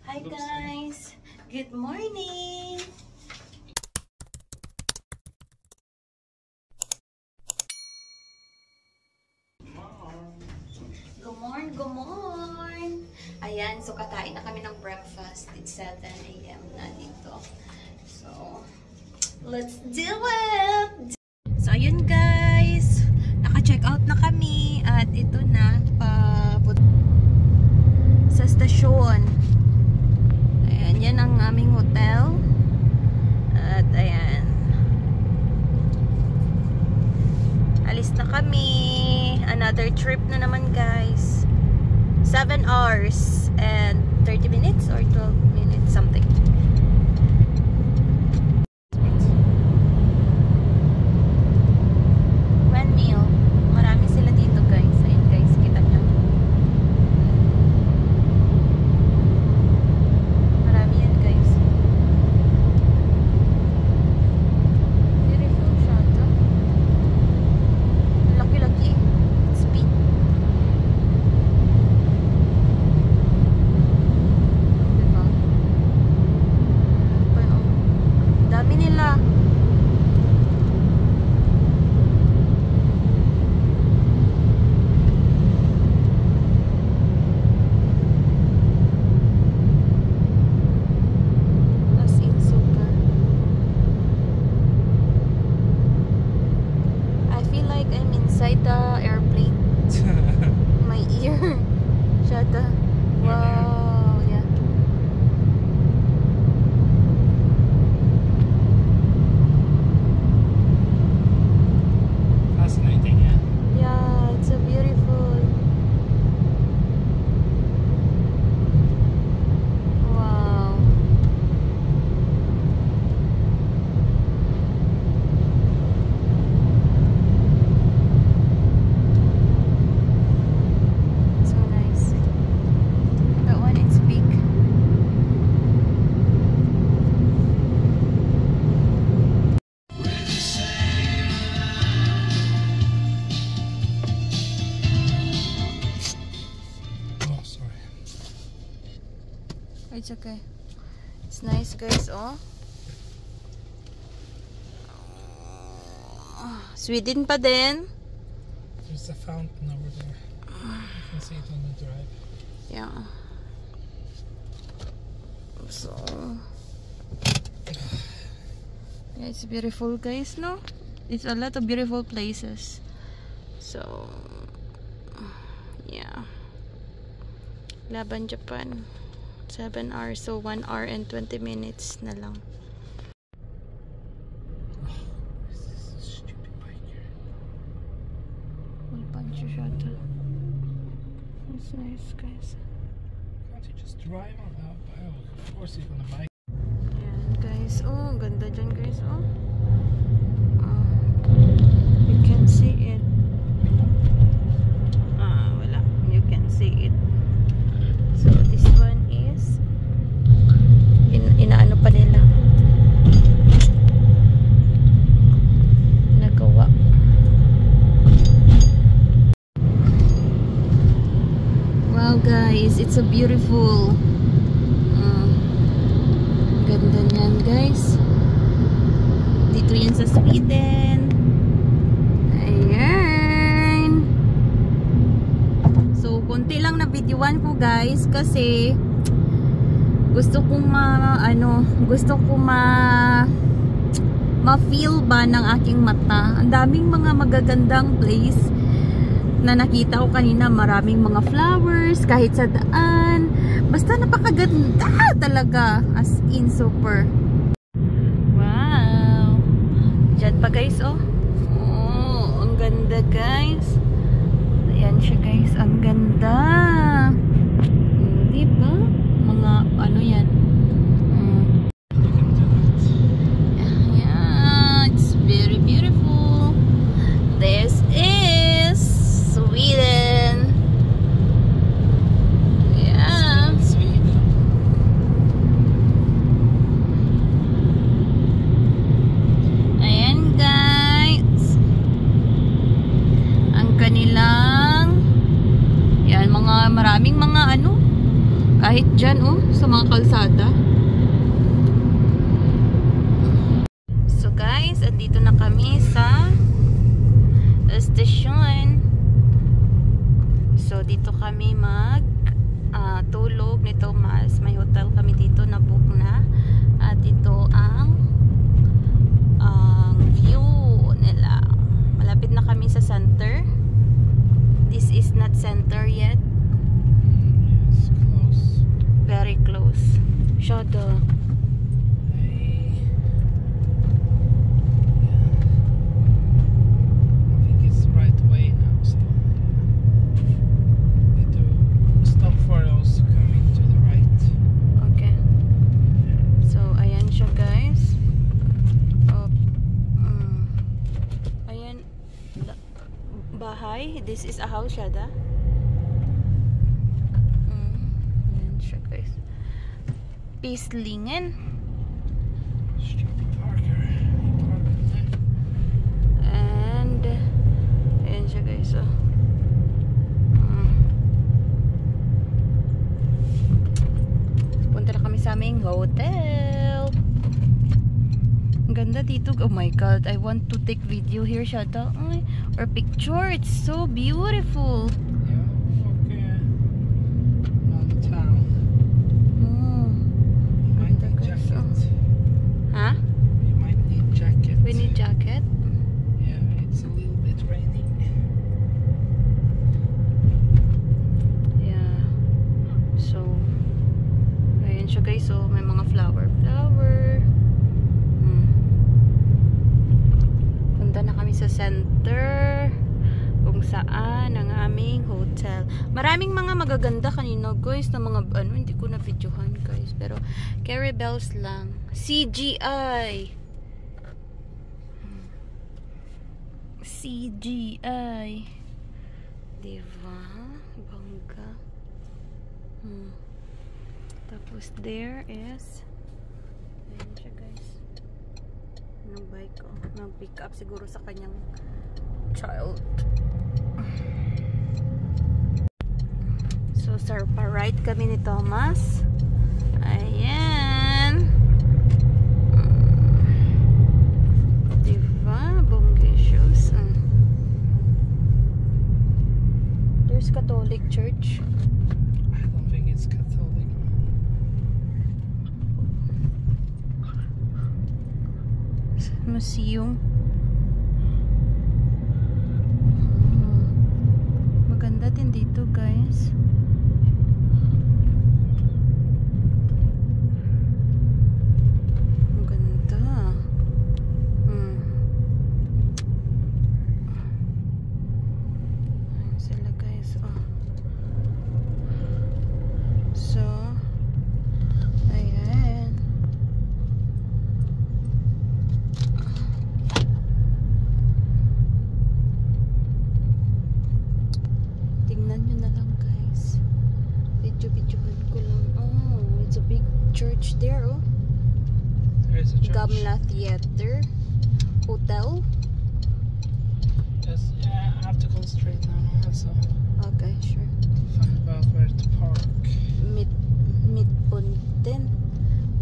Hi guys! Good morning! Good morning! Ayan, so kakain na kami ng breakfast. It's 7 AM na dito. So, let's do it! So, ayun guys! Naka-check out na kami at ito na sa stasyon. Ayan, yan ang aming hotel. At ayan. Alis na kami. Another trip na naman guys. 7 hours and 30 minutes or 12 minutes something. Windmill. Marami sila dito guys. Ayan guys, kita nyo. Marami yan guys. Beautiful siya ito. Laki-laki. It's big. Diba? Dami nila. As in super. I feel like I'm inside the airplane. My ear. Shut up. Wow, yeah. Fascinating, yeah. Yeah, it's so beautiful. Wow. So nice. That one, it's big. Oh, sorry. It's okay. It's nice guys, oh. Sweden pa din. There's a fountain over there. You can see it on the drive. Yeah. So yeah, it's beautiful guys, no? It's a lot of beautiful places. So yeah. Laban Japan. 7 hours, so 1 hour and 20 minutes na lang. This is a stupid bike here. Full punch shot. It's nice guys. Can't you just drive on that? Oh, of course you're gonna bike. Ayan guys, oh, ang ganda dyan guys, oh. You can see it. Wala. You can see it. So, this one is inaano pa nila. Nagawa. Wow guys, it's so beautiful. Ganda niyan guys. Dito yan sa Sweden. Ayan. So, konti lang na videoan ko guys kasi gusto kong ma-feel ba ng aking mata. Ang daming mga magagandang place na nakita ko kanina. Maraming mga flowers kahit sa daan. Basta napakaganda talaga. As in super. Wow. Diyan pa guys, oh. Oh, ang ganda guys. Ayan siya guys. Ang ganda. Diba? Mga ano yan. Yeah, it's very beautiful. This is Sweden. Yeah. Sweden. Ayan guys. Ang kanilang yan, mga maraming mga ano, kahit dyan, oh, sa mga kalsada. So guys, andito na kami sa station. So dito kami tulog ni Thomas. May hotel kami dito na book na. At ito ang view nila. Malapit na kami sa center. This is not center yet. Yes, close. Very close. Shada. This is a house, Shada. Ayan siya, guys. Pislingen. And ayan siya, guys. Oh. Punta na kami sa aming hotel. Ang ganda dito. Oh my god, I want to take video here, Shada. Or picture. It's so beautiful. Yeah, okay. Around the town. You might need jacket. Huh? You might need jacket. We need jacket? Yeah, it's a little bit raining. Yeah. So, ayan siya, guys. So, may mga flower. Punta na kami sa center kung saan ang aming hotel. Maraming mga magaganda kanina, guys, na mga hindi ko na videohan, guys, pero Caribels lang. CGI. Diba? Bangga. Tapos there is ayan siya, guys. Anong bike ko? Nag-pick up siguro sa kanyang child. So, pa-ride kami ni Thomas. Ayan. Diba? Bonggacious. There's Catholic Church. I don't think it's Catholic. Museum. Maganda din dito, guys. Maganda. Ayan sila, guys. Oh. So, ayan. Tingnan nyo na lang, guys. Video-videohan ko lang. Oh, it's a big church there, oh. There is a church. Gamla Theater Hotel. Yes, yeah, I have to go straight now. So Okay, sure. find out where to park. Midpunten.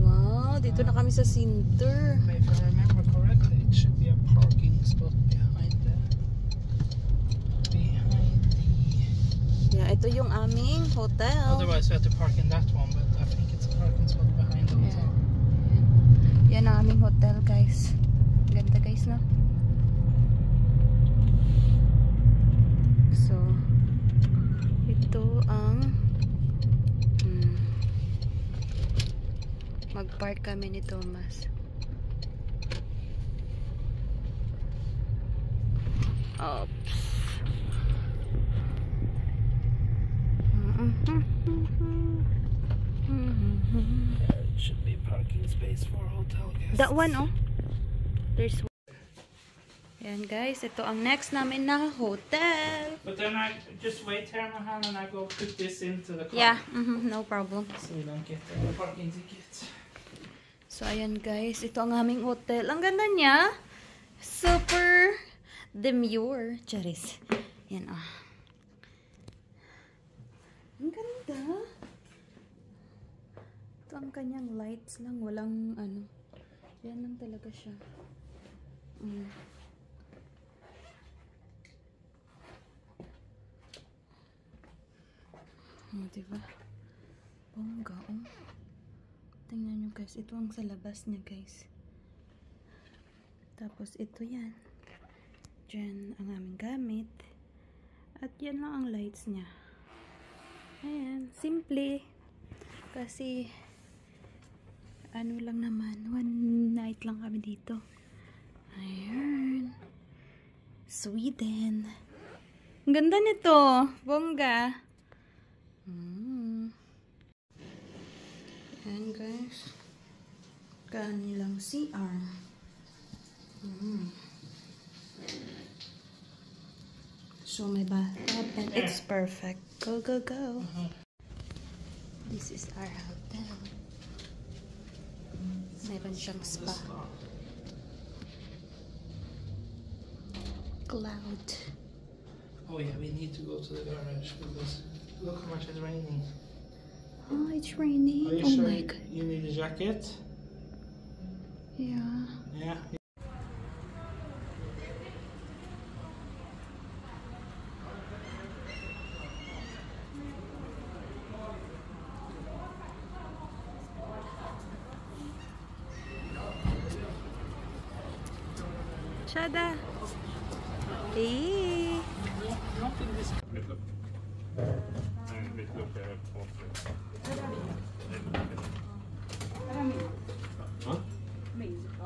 Wow, dito na kami sa center. If I remember correctly, it should be a parking spot behind the. Yeah, ito yung aming hotel. Otherwise, we have to park in that one, but I think it's a parking spot behind the hotel. Yan ang aming hotel, guys. Ganda, guys, no? So, ito ang mag-park kami ni Thomas. Oops. There should be parking space for hotel guests. That one, oh. There's one. Yan, guys. Ito ang next namin na hotel. But then I just wait here, Mahan, and I go put this into the car. Yeah, no problem. So we don't get the parking tickets. So, ayan, guys. Ito ang aming hotel. Ang ganda niya. Super demure. Charis. Yan, ah. Ang ganda. Ito ang kanyang lights lang. Walang ano. Yan lang talaga siya. Diba? Bongga, oh. Tingnan nyo guys. Ito ang sa labas niya guys. Tapos ito yan. Diyan ang aming gamit. At yan lang ang lights niya. Ayan. Simple. Kasi ano lang naman. One night lang kami dito. Ayan. Sweden. Ang ganda nito. Bongga. Ayan guys. Kanilang CR. So my bathtub and it's perfect. Go, go, go. This is our hotel. Meron siyang spa. Cloud. Oh yeah, we need to go to the garage because look how much it's raining. Oh, it's raining. Are you Oh sure my god. you need a jacket? Yeah. Yeah. Shada. Hey.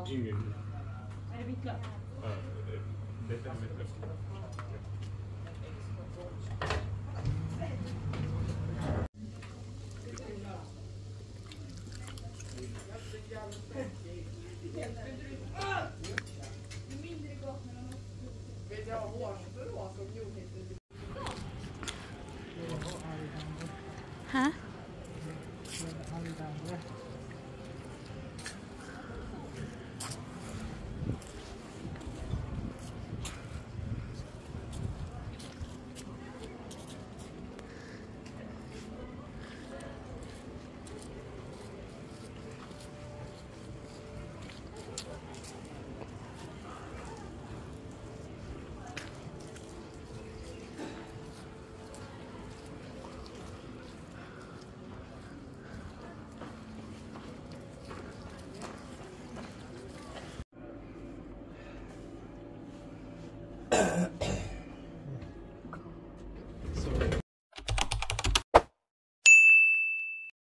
Ingen. Detta är mitt löfte. Huh?